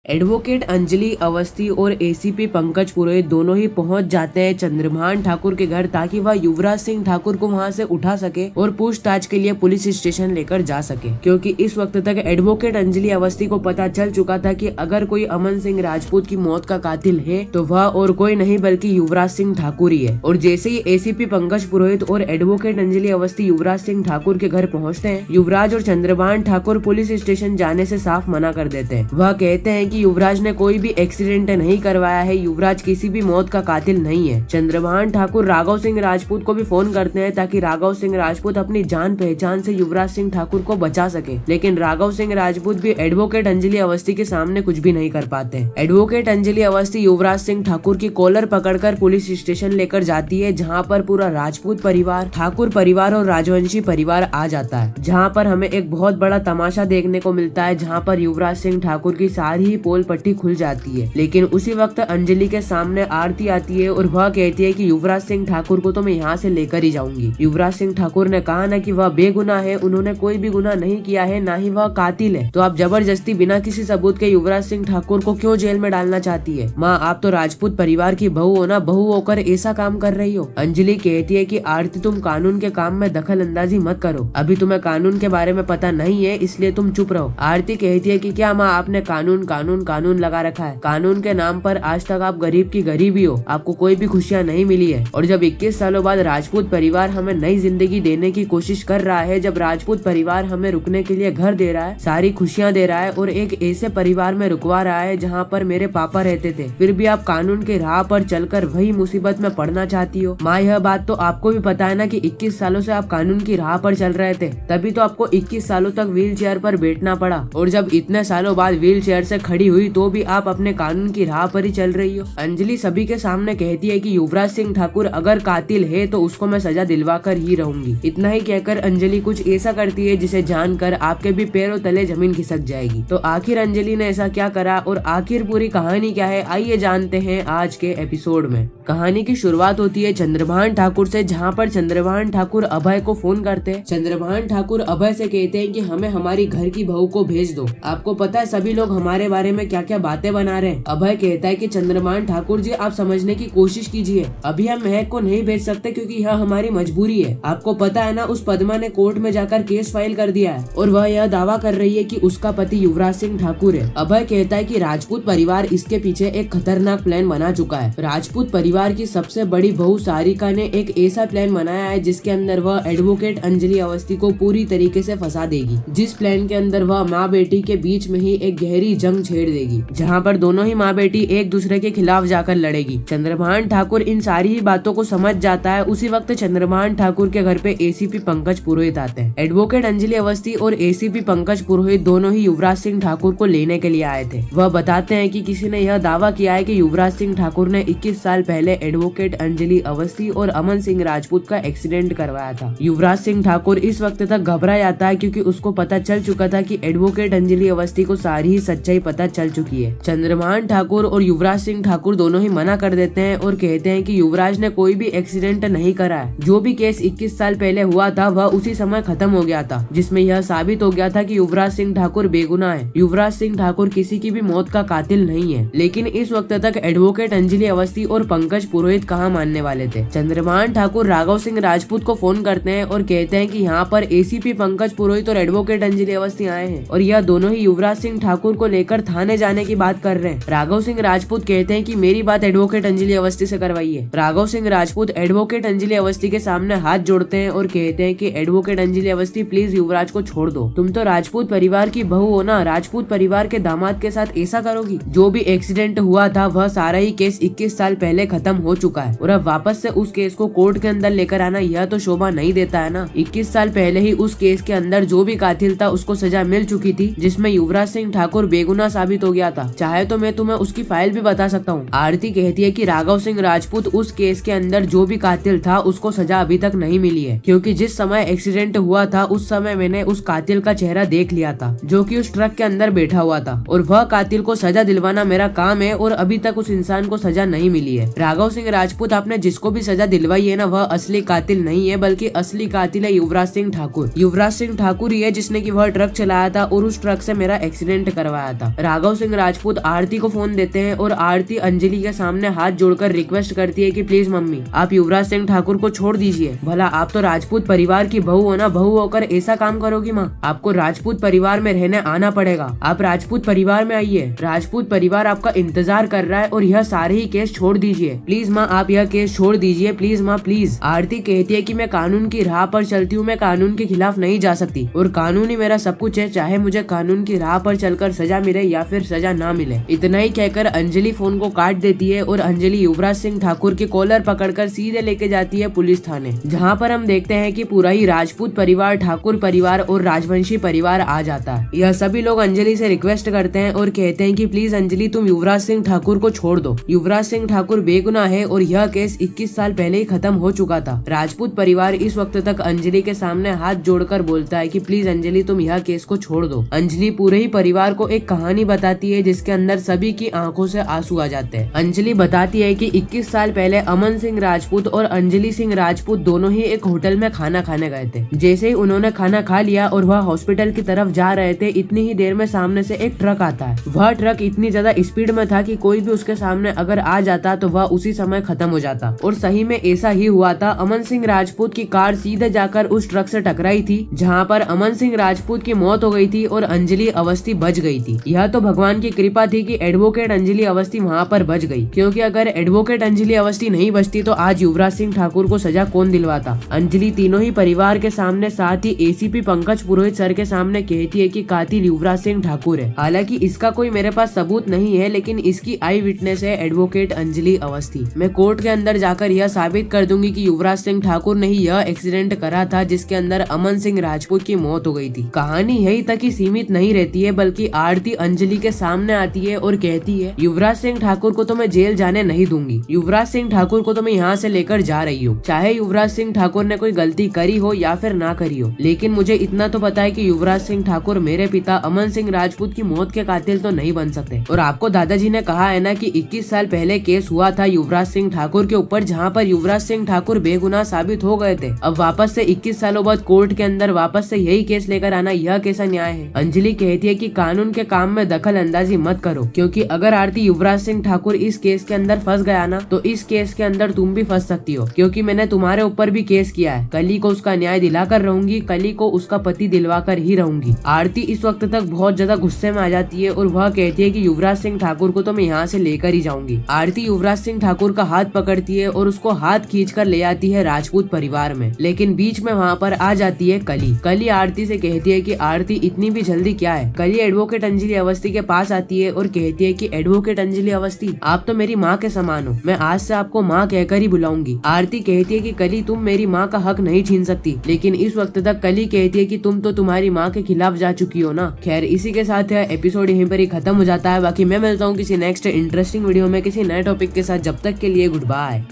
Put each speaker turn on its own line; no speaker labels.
Advocate Anjali Awasthi और ACP Pankaj पुरोहित दोनों ही पहुंच जाते हैं चंद्रभान ठाकुर के घर ताकि वह युवराज सिंह ठाकुर को वहां से उठा सके और पूछताछ के लिए पुलिस स्टेशन लेकर जा सके, क्योंकि इस वक्त तक एडवोकेट अंजलि अवस्थी को पता चल चुका था कि अगर कोई अमन सिंह राजपूत की मौत का कातिल है तो वह और कोई नहीं बल्कि युवराज सिंह ठाकुर ही है। और जैसे ही एसीपी पंकज पुरोहित और एडवोकेट अंजलि अवस्थी युवराज सिंह ठाकुर के घर पहुँचते हैं, युवराज और चंद्रभान ठाकुर पुलिस स्टेशन जाने से साफ मना कर देते हैं। वह कहते हैं कि युवराज ने कोई भी एक्सीडेंट नहीं करवाया है, युवराज किसी भी मौत का कातिल नहीं है। चंद्रभान ठाकुर राघव सिंह राजपूत को भी फोन करते हैं ताकि राघव सिंह राजपूत अपनी जान पहचान से युवराज सिंह ठाकुर को बचा सके, लेकिन राघव सिंह राजपूत भी एडवोकेट अंजलि अवस्थी के सामने कुछ भी नहीं कर पाते। एडवोकेट अंजलि अवस्थी युवराज सिंह ठाकुर की कॉलर पकड़कर पुलिस स्टेशन लेकर जाती है, जहाँ पर पूरा राजपूत परिवार, ठाकुर परिवार और राजवंशी परिवार आ जाता है, जहाँ पर हमें एक बहुत बड़ा तमाशा देखने को मिलता है, जहाँ पर युवराज सिंह ठाकुर की सारी ही पोल पट्टी खुल जाती है। लेकिन उसी वक्त अंजलि के सामने आरती आती है और वह कहती है कि युवराज सिंह ठाकुर को तो मैं यहाँ से लेकर ही जाऊंगी। युवराज सिंह ठाकुर ने कहा ना कि वह बेगुनाह है, उन्होंने कोई भी गुनाह नहीं किया है, ना ही वह कातिल है, तो आप जबरदस्ती बिना किसी सबूत के युवराज सिंह ठाकुर को क्यों जेल में डालना चाहती है? माँ, आप तो राजपूत परिवार की बहू हो ना, बहू होकर ऐसा काम कर रही हो। अंजलि कहती है कि आरती, तुम कानून के काम में दखल अंदाजी मत करो, अभी तुम्हें कानून के बारे में पता नहीं है, इसलिए तुम चुप रहो। आरती कहती है कि क्या माँ, आपने कानून कानून कानून लगा रखा है, कानून के नाम पर आज तक आप गरीब की गरीब ही हो, आपको कोई भी खुशियाँ नहीं मिली है। और जब 21 सालों बाद राजपूत परिवार हमें नई जिंदगी देने की कोशिश कर रहा है, जब राजपूत परिवार हमें रुकने के लिए घर दे रहा है, सारी खुशियाँ दे रहा है और एक ऐसे परिवार में रुकवा रहा है जहाँ पर मेरे पापा रहते थे, फिर भी आप कानून के राह पर चलकर वही मुसीबत में पड़ना चाहती हो। माँ, यह बात तो आपको भी पता है ना कि 21 सालों से आप कानून की राह पर चल रहे थे, तभी तो आपको 21 सालों तक व्हील चेयर पर बैठना पड़ा, और जब इतने सालों बाद व्हील चेयर से खड़ी हुई तो भी आप अपने कानून की राह पर ही चल रही हो। अंजलि सभी के सामने कहती है कि युवराज सिंह ठाकुर अगर कातिल है तो उसको मैं सजा दिलवा कर ही रहूंगी। इतना ही कहकर अंजलि कुछ ऐसा करती है जिसे जानकर आपके भी पैरों तले जमीन खिसक जाएगी। तो आखिर अंजलि ने ऐसा क्या करा और आखिर पूरी कहानी क्या है, आइए जानते हैं आज के एपिसोड में। कहानी की शुरुआत होती है चंद्रभान ठाकुर से, जहाँ पर चंद्रभान ठाकुर अभय को फोन करते हैं। चंद्रभान ठाकुर अभय से कहते हैं कि हमें हमारी घर की बहू को भेज दो, आपको पता है सभी लोग हमारे बारे में क्या क्या बातें बना रहे हैं। अभय कहता है कि चंद्रभान ठाकुर जी, आप समझने की कोशिश कीजिए, अभी हम महक को नहीं भेज सकते क्योंकि यह हमारी मजबूरी है। आपको पता है ना, उस पद्मा ने कोर्ट में जाकर केस फाइल कर दिया है और वह यह दावा कर रही है कि उसका पति युवराज सिंह ठाकुर है। अभय कहता है कि राजपूत परिवार इसके पीछे एक खतरनाक प्लान बना चुका है। राजपूत परिवार की सबसे बड़ी बहू सारिका ने एक ऐसा प्लान बनाया है जिसके अंदर वह एडवोकेट अंजलि अवस्थी को पूरी तरीके से फंसा देगी, जिस प्लान के अंदर वह माँ बेटी के बीच में ही एक गहरी जंग छेड़ देगी, जहाँ पर दोनों ही माँ बेटी एक दूसरे के खिलाफ जाकर लड़ेगी। चंद्रभान ठाकुर इन सारी ही बातों को समझ जाता है। उसी वक्त चंद्रभान ठाकुर के घर पे एसीपी पंकज पुरोहित आते हैं। एडवोकेट अंजलि अवस्थी और एसीपी पंकज पुरोहित दोनों ही युवराज सिंह ठाकुर को लेने के लिए आए थे। वह बताते हैं कि किसी ने यह दावा किया है कि युवराज सिंह ठाकुर ने 21 साल पहले एडवोकेट अंजलि अवस्थी और अमन सिंह राजपूत का एक्सीडेंट करवाया था। युवराज सिंह ठाकुर इस वक्त तक घबरा जाता है क्योंकि उसको पता चल चुका था कि एडवोकेट अंजलि अवस्थी को सारी ही सच्चाई पता चल चुकी है। चंद्रभान ठाकुर और युवराज सिंह ठाकुर दोनों ही मना कर देते हैं और कहते हैं कि युवराज ने कोई भी एक्सीडेंट नहीं करा है, जो भी केस 21 साल पहले हुआ था वह उसी समय खत्म हो गया था, जिसमें यह साबित हो गया था कि युवराज सिंह ठाकुर बेगुनाह है, युवराज सिंह ठाकुर किसी की भी मौत का कातिल नहीं है। लेकिन इस वक्त तक एडवोकेट अंजलि अवस्थी और पंकज पुरोहित कहाँ मानने वाले थे। चंद्रभान ठाकुर राघव सिंह राजपूत को फोन करते हैं और कहते हैं कि यहाँ पर एसीपी पंकज पुरोहित और एडवोकेट अंजलि अवस्थी आए हैं और यह दोनों ही युवराज सिंह ठाकुर को लेकर थाने जाने की बात कर रहे हैं। राघव सिंह राजपूत कहते हैं कि मेरी बात एडवोकेट अंजलि अवस्थी से करवाइए। राघव सिंह राजपूत एडवोकेट अंजलि अवस्थी के सामने हाथ जोड़ते हैं और कहते हैं कि एडवोकेट अंजलि अवस्थी, प्लीज युवराज को छोड़ दो, तुम तो राजपूत परिवार की बहू हो ना, राजपूत परिवार के दामाद के साथ ऐसा करोगी? जो भी एक्सीडेंट हुआ था वह सारा ही केस 21 साल पहले खत्म हो चुका है और अब वापस से उस केस को कोर्ट के अंदर लेकर आना यह तो शोभा नहीं देता है ना। 21 साल पहले ही उस केस के अंदर जो भी कातिल था उसको सजा मिल चुकी थी, जिसमें युवराज सिंह ठाकुर बेगुनाह साबित हो गया था। चाहे तो मैं तुम्हें उसकी फाइल भी बता सकता हूँ। आरती कहती है कि राघव सिंह राजपूत, उस केस के अंदर जो भी कातिल था उसको सजा अभी तक नहीं मिली है, क्योंकि जिस समय एक्सीडेंट हुआ था उस समय मैंने उस कातिल का चेहरा देख लिया था जो कि उस ट्रक के अंदर बैठा हुआ था, और वह कातिल को सजा दिलवाना मेरा काम है और अभी तक उस इंसान को सजा नहीं मिली है। राघव सिंह राजपूत, आपने जिसको भी सजा दिलवाई है ना, वह असली कातिल नहीं है, बल्कि असली कातिल है युवराज सिंह ठाकुर ही है जिसने की वह ट्रक चलाया था और उस ट्रक से मेरा एक्सीडेंट करवाया था। राघव सिंह राजपूत आरती को फोन देते हैं और आरती अंजलि के सामने हाथ जोड़कर रिक्वेस्ट करती है कि प्लीज मम्मी आप युवराज सिंह ठाकुर को छोड़ दीजिए। भला आप तो राजपूत परिवार की बहू हो ना, बहू होकर ऐसा काम करोगी माँ? आपको राजपूत परिवार में रहने आना पड़ेगा। आप राजपूत परिवार में आइए, राजपूत परिवार आपका इंतजार कर रहा है और यह सारे ही केस छोड़ दीजिए। प्लीज माँ आप यह केस छोड़ दीजिए, प्लीज माँ प्लीज। आरती कहती है कि मैं कानून की राह पर चलती हूँ, मैं कानून के खिलाफ नहीं जा सकती और कानून ही मेरा सब कुछ है, चाहे मुझे कानून की राह पर चलकर सजा मिले या फिर सजा ना मिले। इतना ही कहकर अंजलि फोन को काट देती है और अंजलि युवराज सिंह ठाकुर के कॉलर पकड़कर सीधे लेके जाती है पुलिस थाने, जहाँ पर हम देखते हैं कि पूरा ही राजपूत परिवार, ठाकुर परिवार और राजवंशी परिवार आ जाता है। यह सभी लोग अंजलि से रिक्वेस्ट करते हैं और कहते हैं कि प्लीज अंजलि तुम युवराज सिंह ठाकुर को छोड़ दो। युवराज सिंह ठाकुर बेगुनाह है और यह केस 21 साल पहले ही खत्म हो चुका था। राजपूत परिवार इस वक्त तक अंजलि के सामने हाथ जोड़कर बोलता है कि प्लीज अंजलि तुम यह केस को छोड़ दो। अंजलि पूरे ही परिवार को एक कहानी बताती है जिसके अंदर सभी की आंखों से आंसू आ जाते हैं। अंजलि बताती है कि 21 साल पहले अमन सिंह राजपूत और अंजलि सिंह राजपूत दोनों ही एक होटल में खाना खाने गए थे। जैसे ही उन्होंने खाना खा लिया और वह हॉस्पिटल की तरफ जा रहे थे, इतनी ही देर में सामने से एक ट्रक आता है। वह ट्रक इतनी ज्यादा स्पीड में था कि कोई भी उसके सामने अगर आ जाता तो वह उसी समय खत्म हो जाता और सही में ऐसा ही हुआ था। अमन सिंह राजपूत की कार सीधे जाकर उस ट्रक से टकराई थी, जहाँ पर अमन सिंह राजपूत की मौत हो गई थी और अंजलि अवस्थी बच गई थी। यह तो भगवान की कृपा थी कि एडवोकेट अंजलि अवस्थी वहाँ पर बच गई, क्योंकि अगर एडवोकेट अंजलि अवस्थी नहीं बचती तो आज युवराज सिंह ठाकुर को सजा कौन दिलवाता। अंजलि तीनों ही परिवार के सामने, साथ ही एसीपी पंकज पुरोहित सर के सामने कहती है कि कातिल युवराज सिंह ठाकुर है। हालांकि इसका कोई मेरे पास सबूत नहीं है, लेकिन इसकी आई विटनेस है एडवोकेट अंजलि अवस्थी। मैं कोर्ट के अंदर जाकर यह साबित कर दूंगी कि युवराज सिंह ठाकुर ने ही यह एक्सीडेंट करा था जिसके अंदर अमन सिंह राजपूत की मौत हो गई थी। कहानी यही तक ही सीमित नहीं रहती है, बल्कि आरती अंजलि के सामने आती है और कहती है युवराज सिंह ठाकुर को तो मैं जेल जाने नहीं दूंगी। युवराज सिंह ठाकुर को तो मैं यहाँ से लेकर जा रही हूँ, चाहे युवराज सिंह ठाकुर ने कोई गलती करी हो या फिर ना करी हो, लेकिन मुझे इतना तो पता है कि युवराज सिंह ठाकुर मेरे पिता अमन सिंह राजपूत की मौत के कातिल तो नहीं बन सकते। और आपको दादाजी ने कहा है ना कि 21 साल पहले केस हुआ था युवराज सिंह ठाकुर के ऊपर, जहाँ पर युवराज सिंह ठाकुर बेगुनाह साबित हो गए थे। अब वापस से 21 सालों बाद कोर्ट के अंदर वापस से यही केस लेकर आना, यह कैसा न्याय है? अंजलि कहती है कि कानून के काम में दखल अंदाजी मत करो, क्योंकि अगर आरती युवराज सिंह ठाकुर इस केस के अंदर फंस गया ना, तो इस केस के अंदर तुम भी फंस सकती हो, क्योंकि मैंने तुम्हारे ऊपर भी केस किया है। कली को उसका न्याय दिलाकर रहूंगी, कली को उसका पति दिलवाकर ही रहूंगी। आरती इस वक्त तक बहुत ज्यादा गुस्से में आ जाती है और वह कहती है कि युवराज सिंह ठाकुर को तो मैं यहाँ से लेकर ही जाऊंगी। आरती युवराज सिंह ठाकुर का हाथ पकड़ती है और उसको हाथ खींचकर ले आती है राजपूत परिवार में, लेकिन बीच में वहाँ पर आ जाती है कली। कली आरती से कहती है कि आरती इतनी भी जल्दी क्या है? कली एडवोकेट अंजलि अवस्थी के पास आती है और कहती है कि एडवोकेट अंजलि अवस्थी, आप तो मेरी माँ के समान हो, मैं आज से आपको माँ कहकर ही बुलाऊंगी। आरती कहती है कि कली तुम मेरी माँ का हक नहीं छीन सकती, लेकिन इस वक्त तक कली कहती है कि तुम तो तुम्हारी माँ के खिलाफ जा चुकी हो ना। खैर इसी के साथ एपिसोड यहीं पर ही खत्म हो जाता है। बाकी मैं मिलता हूँ किसी नेक्स्ट इंटरेस्टिंग वीडियो में किसी नए टॉपिक के साथ। जब तक के लिए गुड बाय।